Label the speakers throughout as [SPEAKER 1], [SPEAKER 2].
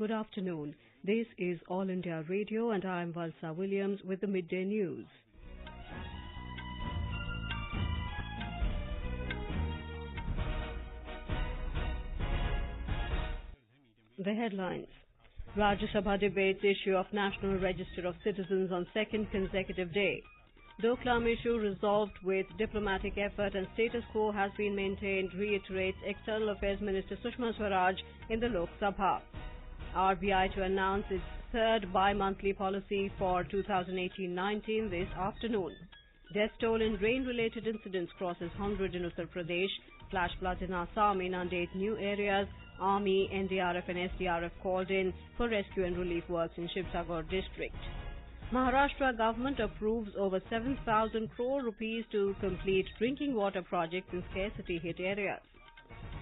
[SPEAKER 1] good afternoon. This is All India Radio and I am Valsa Williams with the Midday News. The headlines. Rajya Sabha debates issue of National Register of Citizens on second consecutive day. Doklam issue resolved with diplomatic effort and status quo has been maintained, reiterates External Affairs Minister Sushma Swaraj in the Lok Sabha. RBI to announce its third bi-monthly policy for 2018-19 this afternoon. Death toll in rain-related incidents crosses 100 in Uttar Pradesh. Flash floods in Assam inundate new areas. Army, NDRF and SDRF called in for rescue and relief works in Shivsagar district. Maharashtra government approves over 7,000 crore rupees to complete drinking water projects in scarcity-hit areas.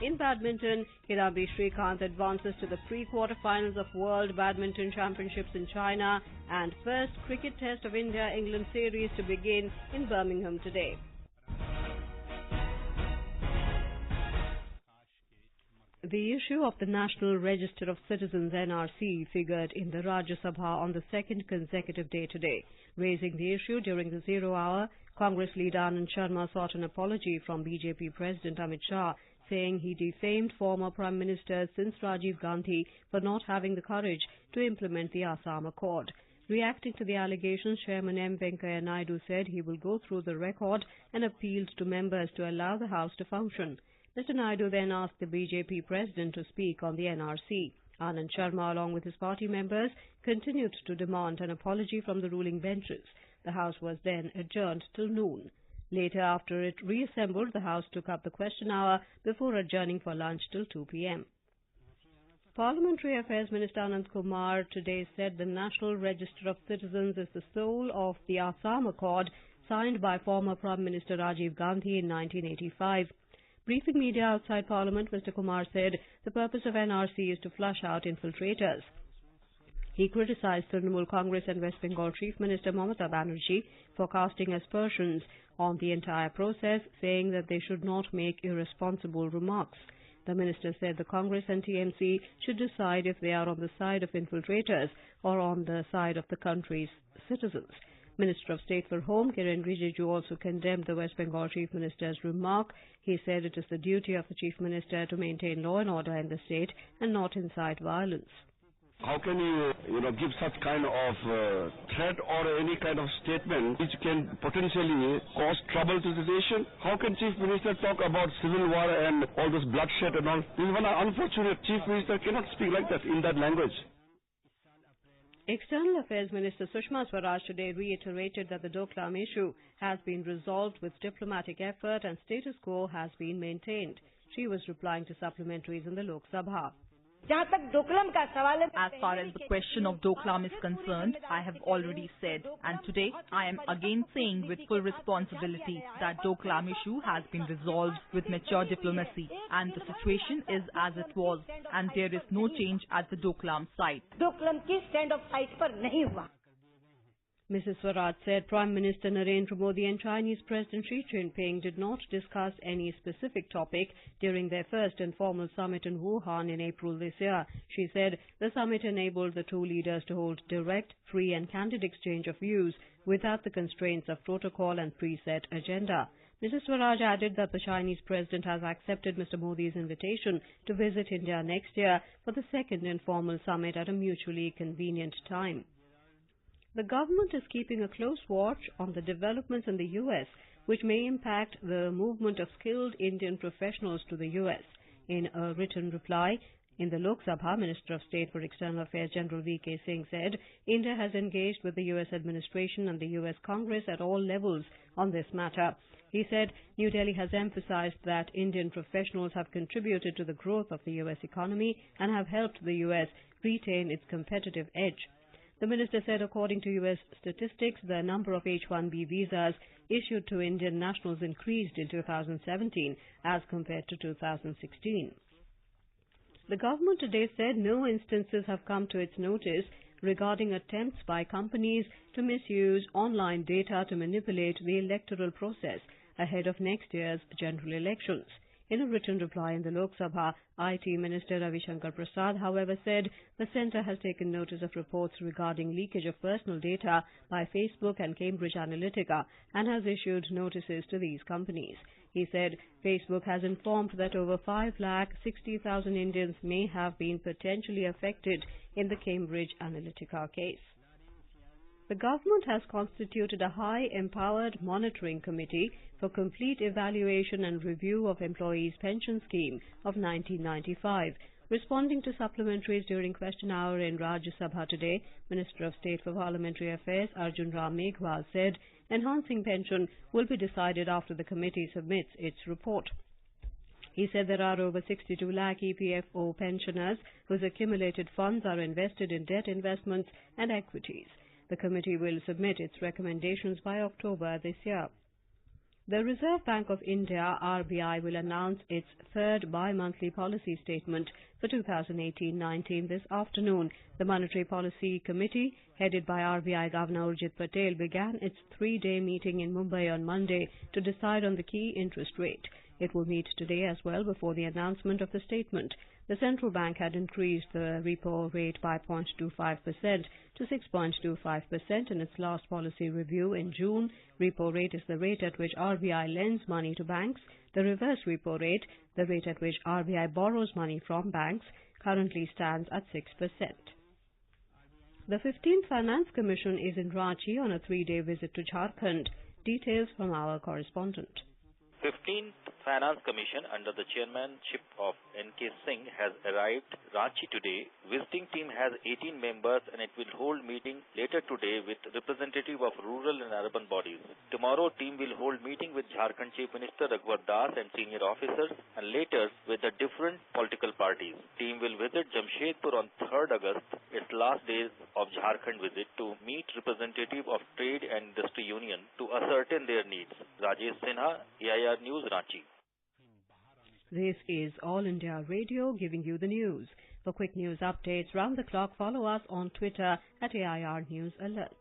[SPEAKER 1] In badminton, Kidambi Srikanth advances to the pre-quarterfinals of World Badminton Championships in China and first cricket test of India-England series to begin in Birmingham today. The issue of the National Register of Citizens NRC figured in the Rajya Sabha on the second consecutive day today. Raising the issue during the 0 hour, Congress leader Anand Sharma sought an apology from BJP President Amit Shah, saying he defamed former Prime Minister since Rajiv Gandhi for not having the courage to implement the Assam Accord. Reacting to the allegations, Chairman M. Venkaiah Naidu said he will go through the record and appealed to members to allow the House to function. Mr. Naidu then asked the BJP President to speak on the NRC. Anand Sharma, along with his party members, continued to demand an apology from the ruling benches. The House was then adjourned till noon. Later, after it reassembled, the House took up the question hour before adjourning for lunch till 2 p.m. Parliamentary Affairs Minister Anand Kumar today said the National Register of Citizens is the soul of the Assam Accord signed by former Prime Minister Rajiv Gandhi in 1985. Briefing media outside Parliament, Mr. Kumar said the purpose of NRC is to flush out infiltrators. He criticized Trinamool Congress and West Bengal Chief Minister Mamata Banerjee for casting aspersions on the entire process, saying that they should not make irresponsible remarks. The minister said the Congress and TMC should decide if they are on the side of infiltrators or on the side of the country's citizens. Minister of State for Home, Kiren Rijiju, also condemned the West Bengal Chief Minister's remark. He said it is the duty of the Chief Minister to maintain law and order in the state and not incite violence.
[SPEAKER 2] How can you, give such kind of threat or any kind of statement which can potentially cause trouble to the nation? How can Chief Minister talk about civil war and all this bloodshed and all? This is one unfortunate Chief Minister cannot speak like that in that language.
[SPEAKER 1] External Affairs Minister Sushma Swaraj today reiterated that the Doklam issue has been resolved with diplomatic effort and status quo has been maintained. She was replying to supplementaries in the Lok Sabha.
[SPEAKER 3] As far as the question of Doklam is concerned, I have already said, and today I am again saying with full responsibility that Doklam issue has been resolved with mature diplomacy and the situation is as it was and there is no change at the Doklam site.
[SPEAKER 1] Mrs. Swaraj said Prime Minister Narendra Modi and Chinese President Xi Jinping did not discuss any specific topic during their first informal summit in Wuhan in April this year. She said the summit enabled the two leaders to hold direct, free and candid exchange of views without the constraints of protocol and preset agenda. Mrs. Swaraj added that the Chinese President has accepted Mr. Modi's invitation to visit India next year for the second informal summit at a mutually convenient time. The government is keeping a close watch on the developments in the U.S., which may impact the movement of skilled Indian professionals to the U.S. In a written reply in the Lok Sabha, Minister of State for External Affairs General V.K. Singh said India has engaged with the U.S. administration and the U.S. Congress at all levels on this matter. He said New Delhi has emphasized that Indian professionals have contributed to the growth of the U.S. economy and have helped the U.S. retain its competitive edge. The minister said according to U.S. statistics, the number of H-1B visas issued to Indian nationals increased in 2017 as compared to 2016. The government today said no instances have come to its notice regarding attempts by companies to misuse online data to manipulate the electoral process ahead of next year's general elections. In a written reply in the Lok Sabha, IT Minister Ravi Shankar Prasad, however, said the centre has taken notice of reports regarding leakage of personal data by Facebook and Cambridge Analytica and has issued notices to these companies. He said Facebook has informed that over 5,60,000 Indians may have been potentially affected in the Cambridge Analytica case. The government has constituted a high-empowered monitoring committee for complete evaluation and review of employees' pension scheme of 1995. Responding to supplementaries during question hour in Rajya Sabha today, Minister of State for Parliamentary Affairs Arjun Ram Meghwal said enhancing pension will be decided after the committee submits its report. He said there are over 62 lakh EPFO pensioners whose accumulated funds are invested in debt investments and equities. The committee will submit its recommendations by October this year. The Reserve Bank of India, RBI, will announce its third bi-monthly policy statement for 2018-19 this afternoon. The Monetary Policy Committee, headed by RBI Governor Urjit Patel, began its three-day meeting in Mumbai on Monday to decide on the key interest rate. It will meet today as well before the announcement of the statement. The central bank had increased the repo rate by 0.25% to 6.25% in its last policy review in June. Repo rate is the rate at which RBI lends money to banks. The reverse repo rate, the rate at which RBI borrows money from banks, currently stands at 6%. The 15th Finance Commission is in Ranchi on a three-day visit to Jharkhand. Details from our correspondent.
[SPEAKER 4] 15th Finance Commission under the chairmanship of N.K. Singh has arrived Ranchi today. Visiting team has 18 members and it will hold meeting later today with representative of rural and urban bodies. Tomorrow team will hold meeting with Jharkhand Chief Minister Raghuvar Das and senior officers and later with the different political parties. Team will visit Jamshedpur on 3rd August, its last days of Jharkhand visit, to meet representative of trade and industry union to ascertain their needs. Rajesh Sinha, AIR News, Ranchi.
[SPEAKER 1] This is All India Radio giving you the news. For quick news updates round the clock, follow us on Twitter at AIR News Alerts.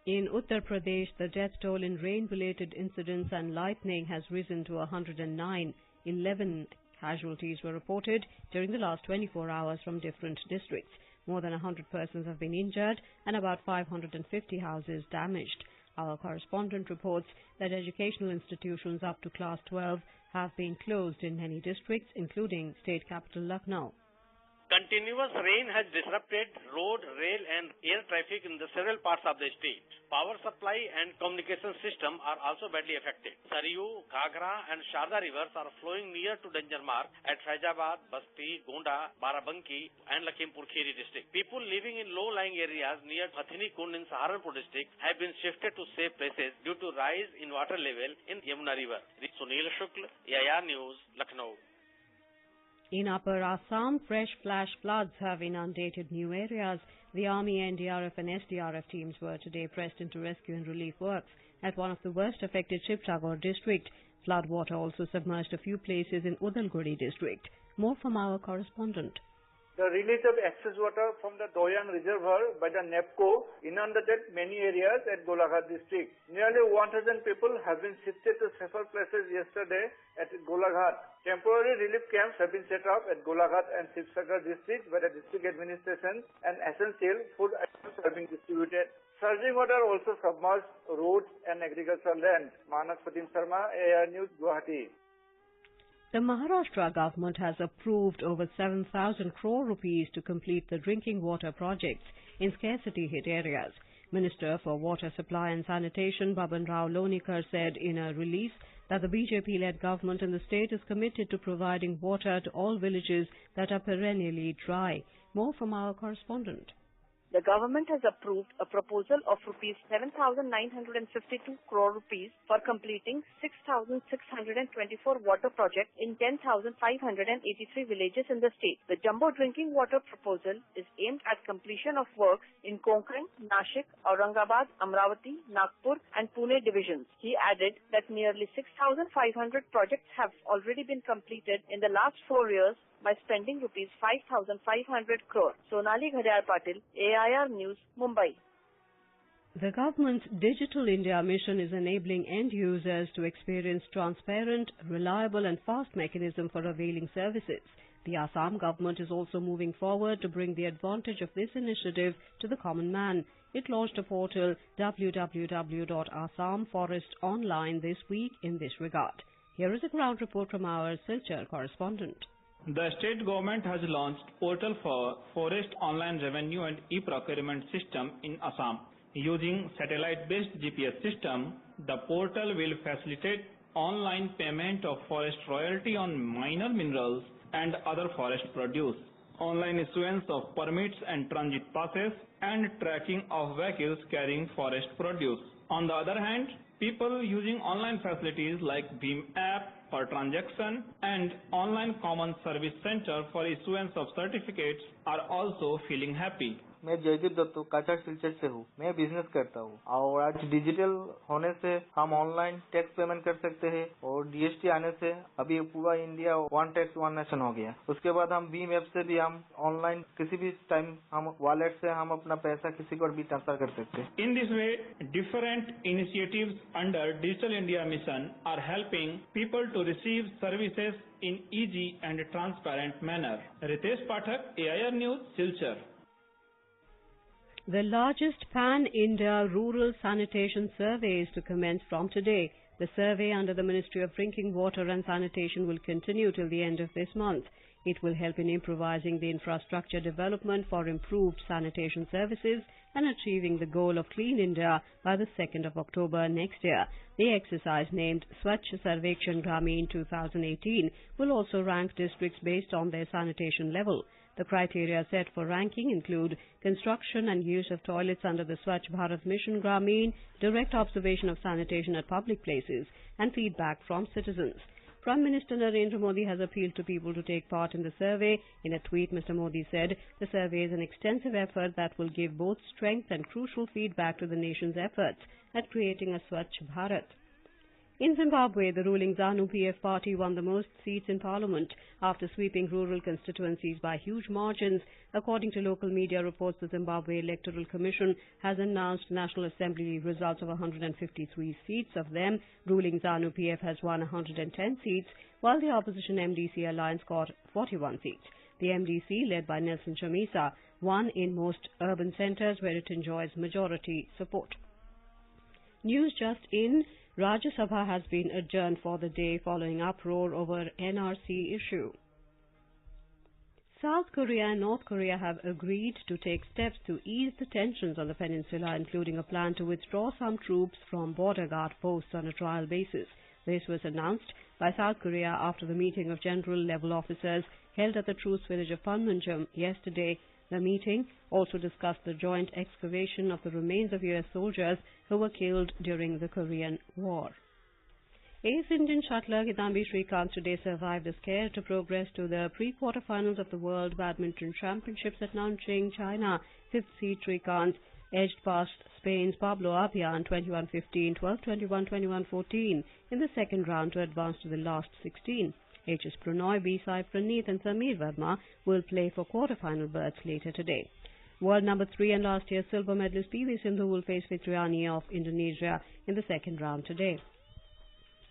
[SPEAKER 1] In Uttar Pradesh, the death toll in rain-related incidents and lightning has risen to 109. 11 casualties were reported during the last 24 hours from different districts. More than 100 persons have been injured and about 550 houses damaged. Our correspondent reports that educational institutions up to class 12 have been closed in many districts, including state capital Lucknow.
[SPEAKER 5] Continuous rain has disrupted road, rail and air traffic in the several parts of the state. Power supply and communication system are also badly affected. Saryu, Ghaghra and Sharda rivers are flowing near to danger mark at Faizabad, Basti, Gonda, Barabanki and Lakhimpur Kheri district. People living in low-lying areas near Hathini Kund in Saharanpur district have been shifted to safe places due to rise in water level in Yamuna river. Sunil Shukla, AIR News, Lucknow.
[SPEAKER 1] In Upper Assam, fresh flash floods have inundated new areas. The Army, NDRF and SDRF teams were today pressed into rescue and relief works at one of the worst affected Shivtagore district. Flood water also submerged a few places in Udalguri district. More from our correspondent.
[SPEAKER 6] The release of excess water from the Doyan Reservoir by the NEPCO inundated many areas at Golaghat district. Nearly 1,000 people have been shifted to safer places yesterday at Golaghat. Temporary relief camps have been set up at Golaghat and Shivsagar districts where the district administration and essential food items have been distributed. Surging water also submerged roads and agricultural land. Manas Pratim Sharma, AIR News, Guwahati.
[SPEAKER 1] The Maharashtra government has approved over 7,000 crore rupees to complete the drinking water projects in scarcity-hit areas. Minister for Water Supply and Sanitation Baban Rao Lonikar said in a release that the BJP-led government in the state is committed to providing water to all villages that are perennially dry. More from our correspondent.
[SPEAKER 7] The government has approved a proposal of rupees 7,952 crore rupees for completing 6,624 water projects in 10,583 villages in the state. The jumbo drinking water proposal is aimed at completion of works in Konkan, Nashik, Aurangabad, Amravati, Nagpur and Pune divisions. He added that nearly 6,500 projects have already been completed in the last 4 years by spending rupees 5,500 crore. Sonali Ghadiyar Patil, AIR News, Mumbai.
[SPEAKER 1] The government's Digital India mission is enabling end users to experience transparent, reliable and fast mechanism for availing services. The Assam government is also moving forward to bring the advantage of this initiative to the common man. It launched a portal www.assamforestonline this week in this regard. Here is a ground report from our Silchar correspondent.
[SPEAKER 8] The state government has launched portal for Forest Online Revenue and E-Procurement System in Assam. Using satellite-based GPS system, the portal will facilitate online payment of forest royalty on minor minerals and other forest produce, online issuance of permits and transit passes, and tracking of vehicles carrying forest produce. On the other hand, people using online facilities like BHIM app for transaction and online common service center for issuance of certificates are also feeling happy.
[SPEAKER 9] मैं जयदीप दत्तू काचार सिलचर से हूँ। मैं business करता हूँ और आज digital होने से हम ऑनलाइन टैक्स पेमेंट कर सकते हैं और जीएसटी आने से अभी पूरा India one tax one nation हो गया। उसके बाद हम भीम ऐप से भी हम ऑनलाइन किसी भी टाइम हम वॉलेट से हम अपना पैसा किसी को भी ट्रांसफर कर सकते हैं।
[SPEAKER 8] In this way, different initiatives under Digital India Mission are helping people to receive services in easy and transparent manner. Ritesh Pathak, AIR News, Silchar.
[SPEAKER 1] The largest pan-India rural sanitation survey is to commence from today. The survey under the Ministry of Drinking Water and Sanitation will continue till the end of this month. It will help in improvising the infrastructure development for improved sanitation services and achieving the goal of Clean India by the 2nd of October next year. The exercise named Swachh Sarvekshan Gramin 2018 will also rank districts based on their sanitation level. The criteria set for ranking include construction and use of toilets under the Swachh Bharat Mission Gramin, direct observation of sanitation at public places, and feedback from citizens. Prime Minister Narendra Modi has appealed to people to take part in the survey. In a tweet, Mr. Modi said, the survey is an extensive effort that will give both strength and crucial feedback to the nation's efforts at creating a Swachh Bharat. In Zimbabwe, the ruling ZANU-PF party won the most seats in parliament after sweeping rural constituencies by huge margins. According to local media reports, the Zimbabwe Electoral Commission has announced National Assembly results of 153 seats. Of them, ruling ZANU-PF has won 110 seats, while the opposition MDC alliance got 41 seats. The MDC, led by Nelson Chamisa, won in most urban centres where it enjoys majority support. News just in. Rajya Sabha has been adjourned for the day following uproar over NRC issue. South Korea and North Korea have agreed to take steps to ease the tensions on the peninsula, including a plan to withdraw some troops from border guard posts on a trial basis. This was announced by South Korea after the meeting of general-level officers held at the truce village of Panmunjom yesterday. The meeting also discussed the joint excavation of the remains of US soldiers who were killed during the Korean War. Ace Indian shuttler Kitambi Srikanth today survived the scare to progress to the pre-quarterfinals of the World Badminton Championships at Nanjing, China. Fifth seed Srikanth edged past Spain's Pablo Apian 21-15, 12-21, 21-14 in the second round to advance to the last 16. H.S. Pranoy, B. Sai Praneeth and Sameer Verma will play for quarter-final berths later today. World number 3 and last year's silver medalist P.V. Sindhu will face Fitriani of Indonesia in the second round today.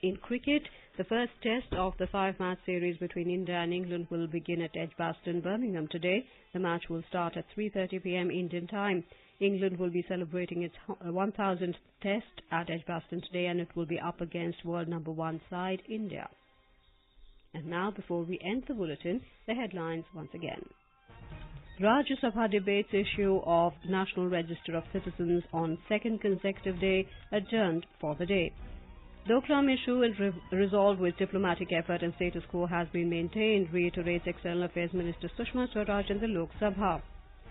[SPEAKER 1] In cricket, the first test of the 5-match series between India and England will begin at Edgbaston, Birmingham today. The match will start at 3:30 p.m. Indian time. England will be celebrating its 1000th test at Edgbaston today, and it will be up against world number 1 side India. And now, before we end the bulletin, the headlines once again. Rajya Sabha debates issue of National Register of Citizens on second consecutive day adjourned for the day. Doklam issue is resolved with diplomatic effort and status quo has been maintained, reiterates External Affairs Minister Sushma Swaraj in the Lok Sabha.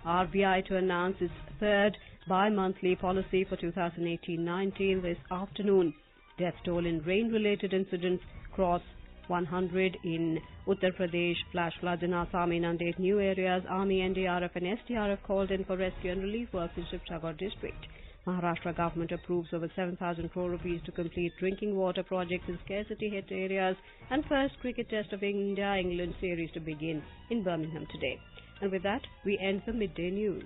[SPEAKER 1] RBI to announce its third bi-monthly policy for 2018-19 this afternoon. Death toll in rain-related incidents cross 100 in Uttar Pradesh. Flash floods in Assam inundate new areas. Army, NDRF and SDRF called in for rescue and relief works in Shivsagar district. Maharashtra government approves over 7,000 crore rupees to complete drinking water projects in scarcity-hit areas. And first cricket test of India-England series to begin in Birmingham today. And with that, we end the midday news.